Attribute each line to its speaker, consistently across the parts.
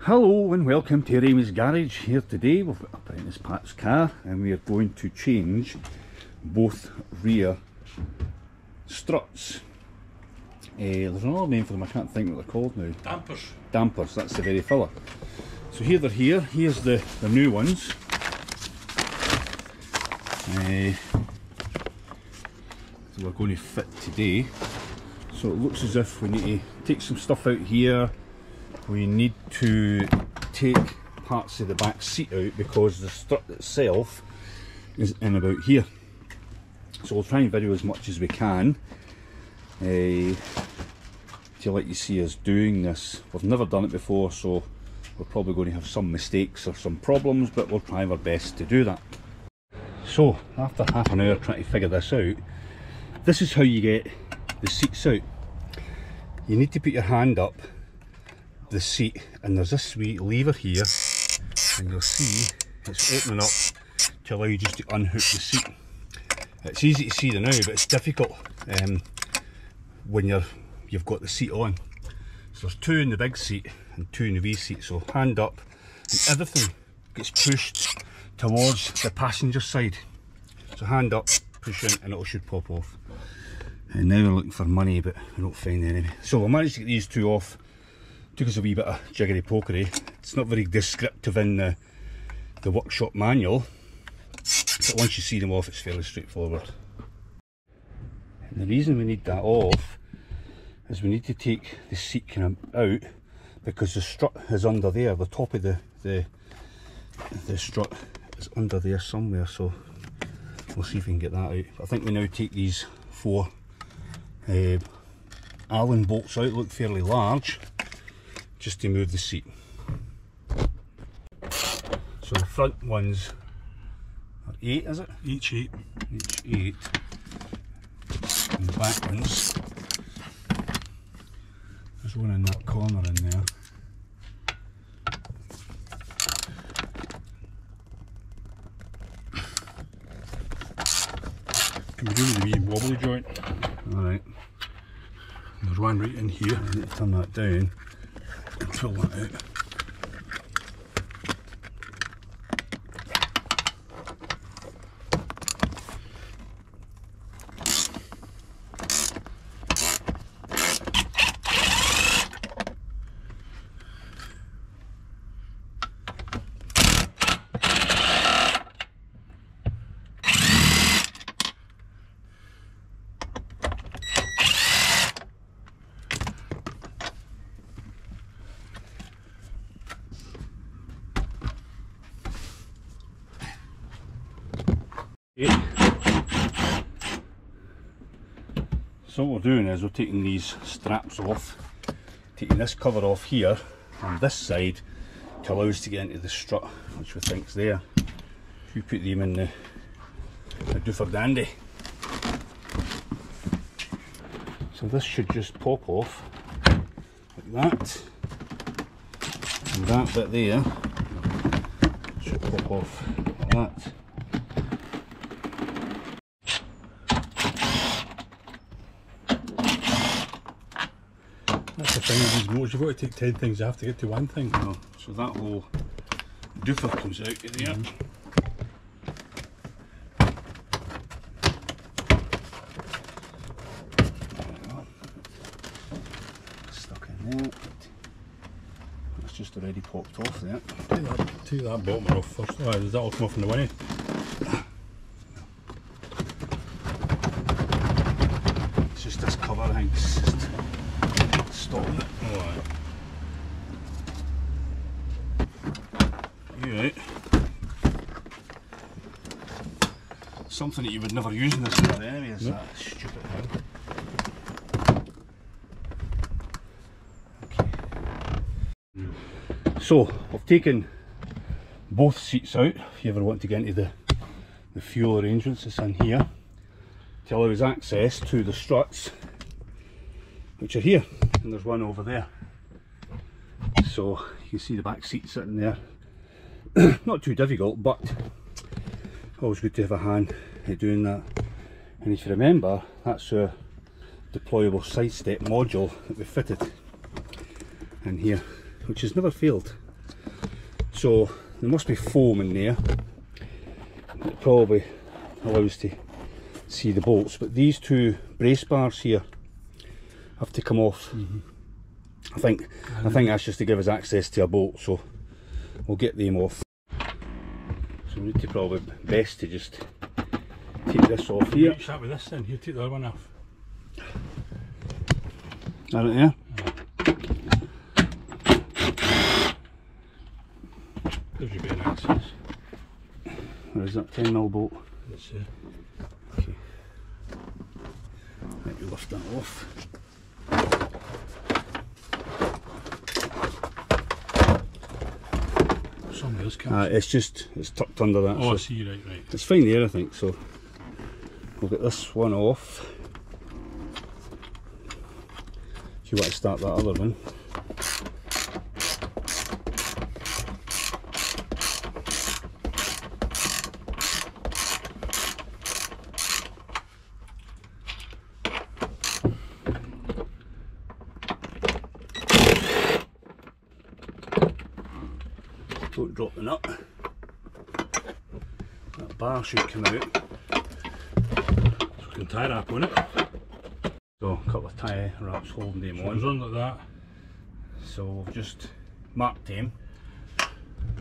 Speaker 1: Hello and welcome to Raymies Garage. Here today we've got Apprentices Pats car and we are going to change both rear struts. There's another name for them, I can't think what they're called now.
Speaker 2: Dampers.
Speaker 1: Dampers, that's the very fella. So here they're here, here's the new ones. So we're going to fit today. So it looks as if we need to take some stuff out here. We need to take parts of the back seat out because the strut itself is in about here. So we'll try and video as much as we can to let you see us doing this. We've never done it before, so we're probably going to have some mistakes or some problems, but we'll try our best to do that. So after half an hour trying to figure this out, this is how you get the seats out. You need to put your hand up the seat and there's this wee lever here and you'll see it's opening up to allow you just to unhook the seat. It's easy to see now, but it's difficult when you've got the seat on. So there's two in the big seat and two in the wee seat, so hand up and everything gets pushed towards the passenger side. So hand up, push in and it should pop off. And now we're looking for money but we don't find any. So we managed to get these two off. Took us a wee bit of jiggery pokery. It's not very descriptive in the workshop manual, but once you see them off it's fairly straightforward. And the reason we need that off is we need to take the seat kind of out because the strut is under there. The top of the strut is under there somewhere, so we'll see if we can get that out. I think we now take these four Allen bolts out, look fairly large, just to move the seat. So the front ones are 8, is it?
Speaker 2: Each 8.
Speaker 1: Each 8. And the back ones, there's one in that corner in there.
Speaker 2: Can we do with the wee wobbly joint?
Speaker 1: Alright.
Speaker 2: There's one right in here.
Speaker 1: I need to turn that down and pull that out. So what we're doing is we're taking these straps off, taking this cover off here on this side to allow us to get into the strut, which we think's there. If you put them in the doofer dandy. So this should just pop off like that, and that bit there should pop off like that.
Speaker 2: That's the thing with these motors, you've got to take 10 things, you have to get to one thing.
Speaker 1: No. So that whole doofer comes out of there. Stuck in there. It's just already popped off there.
Speaker 2: Take that bottom off first. Oh, does that all come off in the winnie?
Speaker 1: It's just this cover, I think. It's just stopping it.
Speaker 2: Alright.
Speaker 1: Right. Something that you would never use in this car anyway is that stupid thing. Okay. So I've taken both seats out. If you ever want to get into the fuel arrangements, it's in here to allow us access to the struts, which are here, and there's one over there. So you can see the back seat sitting there. Not too difficult, but always good to have a hand at doing that. And if you remember, that's our deployable side step module that we fitted in here, which has never failed. So there must be foam in there. It probably allows to see the bolts, but these two brace bars here have to come off. I think that's just to give us access to a bolt, so we'll get them off. So we need to probably best to just take this off here.
Speaker 2: You start with this then, you take the other one off.
Speaker 1: That it there?
Speaker 2: Gives you a bit of access.
Speaker 1: Where is that 10mm bolt?
Speaker 2: That's
Speaker 1: Okay. Let me lift that off.
Speaker 2: Somebody else comes.
Speaker 1: It's tucked under that.
Speaker 2: Oh,
Speaker 1: so
Speaker 2: I see, right.
Speaker 1: it's fine there, I think. So we'll get this one off. If you want to start that other one. Don't drop the nut. That bar should come out.
Speaker 2: So we can tie wrap on it.
Speaker 1: So a couple of tie wraps holding them
Speaker 2: So it goes
Speaker 1: on.
Speaker 2: on like that.
Speaker 1: So we've just marked them.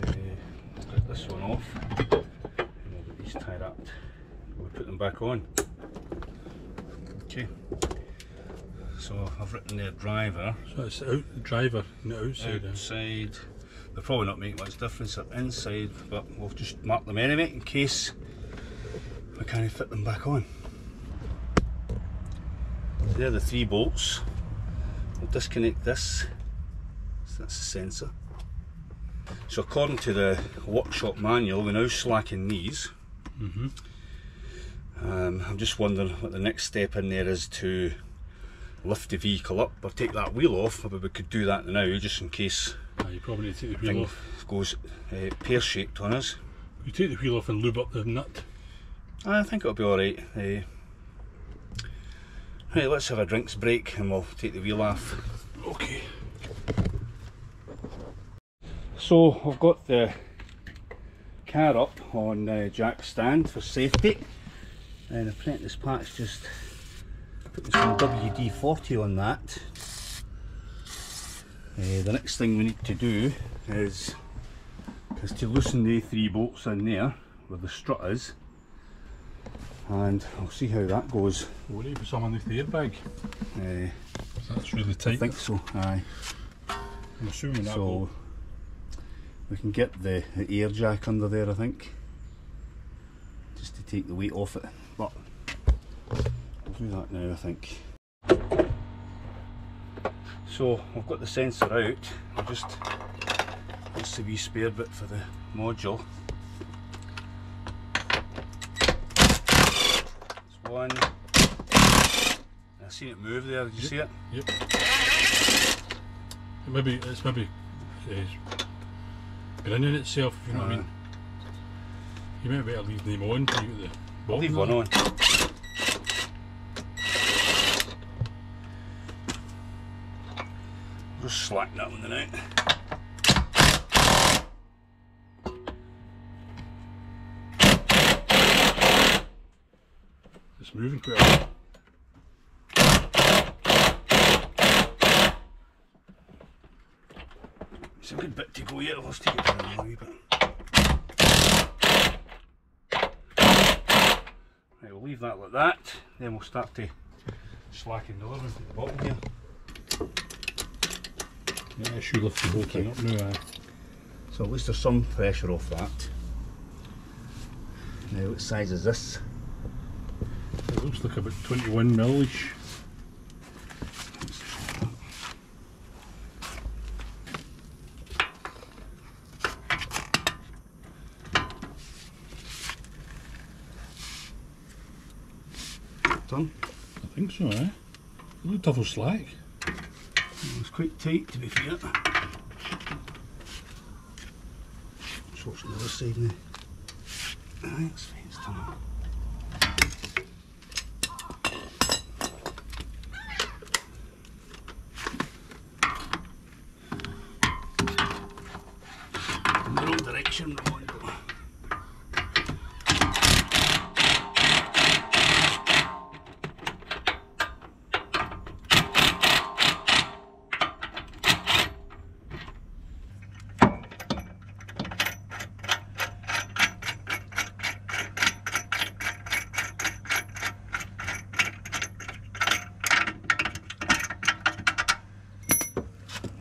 Speaker 1: Get this one off. And we'll get these tie wrapped. We'll put them back on. Okay. So I've written there driver.
Speaker 2: So it's out the driver, not outside.
Speaker 1: Outside. They'll probably not make much difference up inside, but we'll just mark them anyway in case we can't fit them back on. There are the 3 bolts. We'll disconnect this. So that's the sensor. So according to the workshop manual, we now slacken these. I'm just wondering what the next step in there is to lift the vehicle up or take that wheel off. Maybe we could do that now, just in case.
Speaker 2: You probably need to take the wheel off.
Speaker 1: Goes pear-shaped on us.
Speaker 2: You take the wheel off and lube up the nut.
Speaker 1: I think it'll be alright. Right, let's have a drinks break and we'll take the wheel off.
Speaker 2: Okay.
Speaker 1: So I've got the car up on jack stand for safety, and Apprentices Pats just putting some WD-40 on that. The next thing we need to do is to loosen the 3 bolts in there where the strut is, and I'll see how that goes.
Speaker 2: What do you put some underneath the airbag? That's really tight.
Speaker 1: I think so, aye.
Speaker 2: I'm assuming that
Speaker 1: so
Speaker 2: will.
Speaker 1: We can get the air jack under there, I think, just to take the weight off it, but we'll do that now, I think. So I've got the sensor out. I'll just, that's the wee spare bit for the module. There's one. I seen it move there, did you see it?
Speaker 2: Yep. It's maybe grinning itself, if you know what I mean. You might better leave them on to get the
Speaker 1: I'll leave one on. Just slack that one out.
Speaker 2: It's moving quite a lot.
Speaker 1: It's a good bit to go yet, let's take it down a wee bit. Right, we'll leave that like that, then we'll start to slacken the other one to the bottom here.
Speaker 2: Yeah, I should lift the whole thing up now.
Speaker 1: So at least there's some pressure off that. Now what size is this?
Speaker 2: It looks like about 21mm-ish.
Speaker 1: Done?
Speaker 2: I think so, eh? A little double slack.
Speaker 1: It's quite tight, to be fair. Switch to the other side now. Aye, that's fine, it's done. ignition on.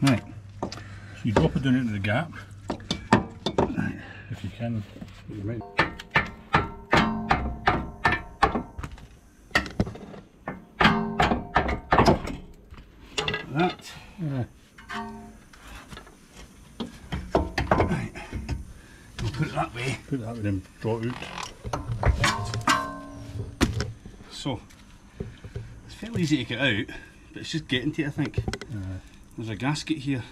Speaker 2: Right, so you drop it down into the gap, if you can. You might.
Speaker 1: That.
Speaker 2: Yeah.
Speaker 1: Right, we'll put it that way.
Speaker 2: Put that way and draw it out.
Speaker 1: So, it's fairly easy to get out, but it's just getting to it, I think. There's a gasket here,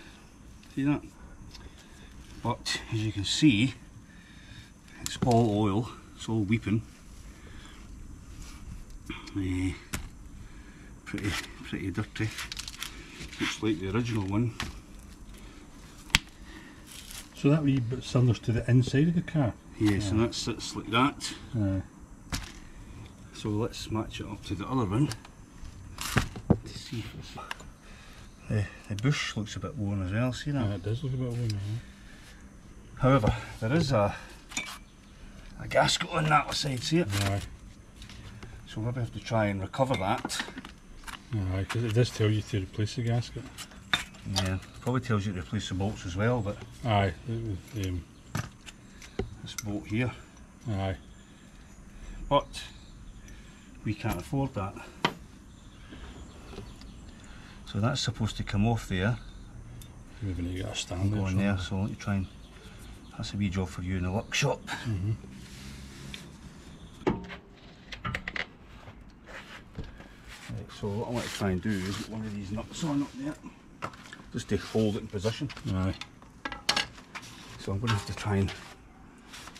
Speaker 1: see that? But as you can see, it's all oil, it's all weeping. Pretty dirty. Looks like the original one.
Speaker 2: So that wee bit cylinders to the inside of the car?
Speaker 1: Yes, and that sits like that. So let's match it up to the other one to see if it's... The bush looks a bit worn as well, see that?
Speaker 2: Yeah, it does look a bit worn.
Speaker 1: However, there is a gasket on that side, see it?
Speaker 2: Aye.
Speaker 1: So we'll maybe have to try and recover that.
Speaker 2: Aye, because it does tell you to replace the gasket.
Speaker 1: Yeah, probably tells you to replace the bolts as well, but...
Speaker 2: Aye,
Speaker 1: this bolt here.
Speaker 2: Aye.
Speaker 1: But we can't afford that. So that's supposed to come off there.
Speaker 2: Maybe need to get a stand
Speaker 1: Go on there, so I'll let you try and... That's a wee job for you in the workshop. Right, so what I want to try and do is get one of these nuts on up there, just to hold it in position.
Speaker 2: Aye.
Speaker 1: So I'm going to have to try and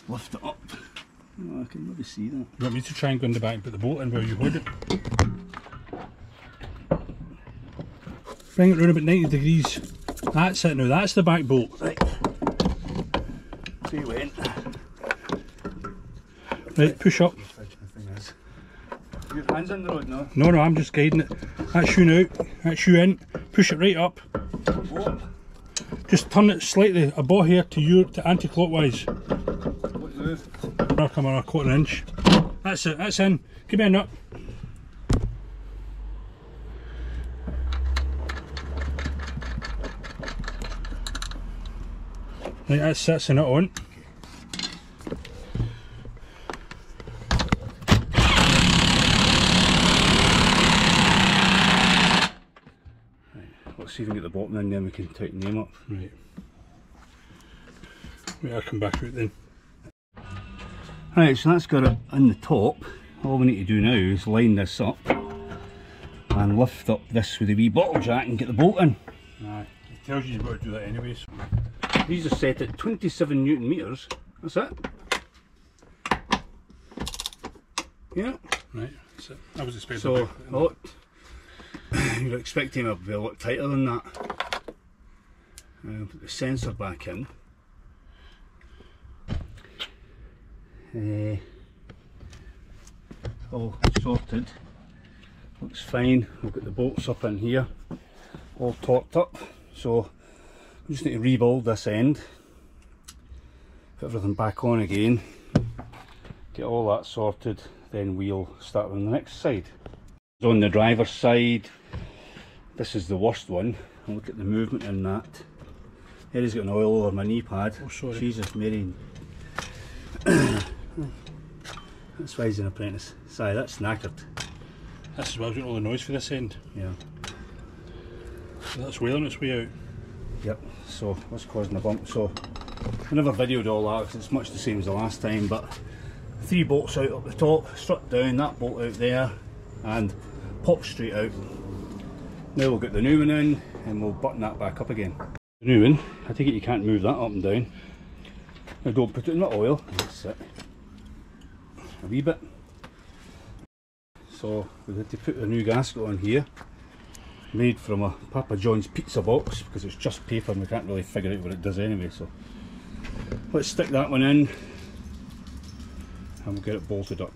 Speaker 1: lift it up. Oh, I can maybe see that.
Speaker 2: You want me to try and go in the back and put the bolt in while you hold it? Bring it round about 90 degrees. That's it now, that's the back bolt.
Speaker 1: Right. So you went.
Speaker 2: Right, push up.
Speaker 1: Your hands on the road now.
Speaker 2: No, I'm just guiding it. That's you now, that's you in. Push it right up.
Speaker 1: What?
Speaker 2: Just turn it slightly above here to anti-clockwise.
Speaker 1: What move?
Speaker 2: I'll come on a quarter inch. That's it, that's in. Give me a nut. Right, that's the nut on.
Speaker 1: Let's see if we can get the bottom in, then we can tighten them up.
Speaker 2: Right. Wait, I'll come back out then.
Speaker 1: Right, so that's got it in the top. All we need to do now is line this up and lift up this with a wee bottle jack and get the bolt in.
Speaker 2: Aye, it tells you you've got to do that anyway. So.
Speaker 1: These are set at 27 Newton meters. That's it. Yeah.
Speaker 2: Right, that's it. I was expecting
Speaker 1: So, you're expecting it to be a lot tighter than that. Put the sensor back in. All sorted. Looks fine. We've got the bolts up in here, all torqued up. So we just need to rebuild this end, put everything back on again, get all that sorted, then we'll start on the next side. On the driver's side, this is the worst one. Look at the movement in that. Here he's got an oil over my knee pad.
Speaker 2: Oh, sorry.
Speaker 1: Jesus Mary. That's why he's an apprentice. Sorry, that's knackered.
Speaker 2: This is why I was getting all the noise for this end.
Speaker 1: Yeah.
Speaker 2: So that's well on its way out.
Speaker 1: Yep, so what's causing the bump? So I never videoed all that because it's much the same as the last time, but 3 bolts out up the top, strut down, that bolt out there, and pop straight out. Now we'll get the new one in and we'll button that back up again. The new one, I take it you can't move that up and down. Now don't put it in the oil, that's it. A wee bit. So we had to put a new gasket on here, made from a Papa John's pizza box because it's just paper and we can't really figure out what it does anyway. So let's stick that one in and we'll get it bolted up.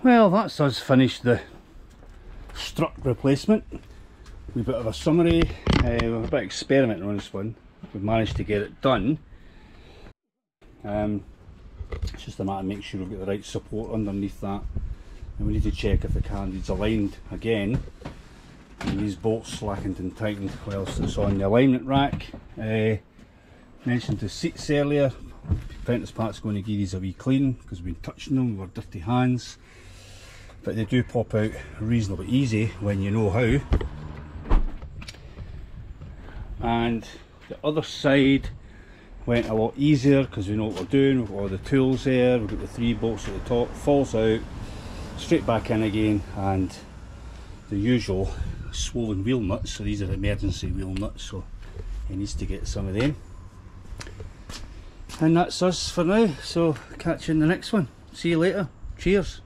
Speaker 1: Well, that's us finished the strut replacement. A bit of a summary. We're a bit experimenting on this one. We've managed to get it done. It's just a matter of making sure we've got the right support underneath that. And we need to check if the candidate's aligned again. And these bolts slackened and tightened whilst it's on the alignment rack. Mentioned the seats earlier. Apprentices Pats going to give these a wee clean because we've been touching them with our dirty hands. But they do pop out reasonably easy when you know how. And the other side went a lot easier because we know what we're doing. We've got all the tools there, we've got the 3 bolts at the top, falls out, straight back in again, and the usual swollen wheel nuts. So these are emergency wheel nuts, so he needs to get some of them. And that's us for now, so catch you in the next one. See you later. Cheers.